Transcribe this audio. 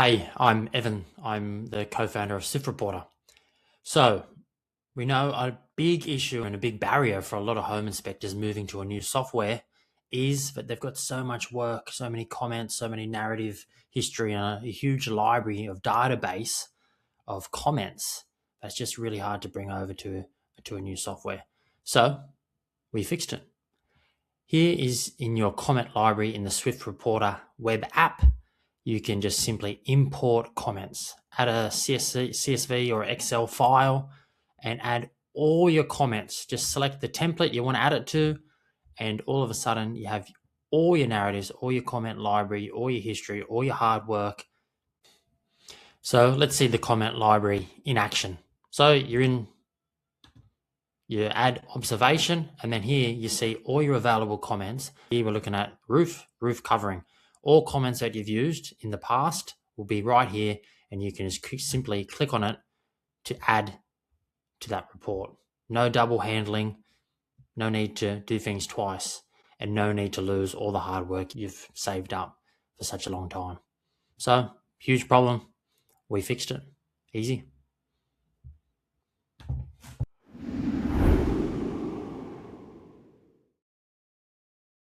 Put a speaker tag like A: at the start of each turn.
A: Hey, I'm Evan. I'm the co-founder of SwiftReporter. So, we know a big issue and a big barrier for a lot of home inspectors moving to a new software is that they've got so much work, so many comments, so many narrative history, and a huge library of database of comments that's just really hard to bring over to a new software. So, we fixed it. Here is in your comment library in the SwiftReporter web app. You can just simply import comments, add a CSV or Excel file, and add all your comments. Just select the template you want to add it to, and all of a sudden you have all your narratives, all your comment library, all your history, all your hard work. So let's see the comment library in action. So you add observation, and then here you see all your available comments. Here we're looking at roof covering. All comments that you've used in the past will be right here, and you can just simply click on it to add to that report. No double handling, no need to do things twice, and no need to lose all the hard work you've saved up for such a long time. So, huge problem. We fixed it. Easy.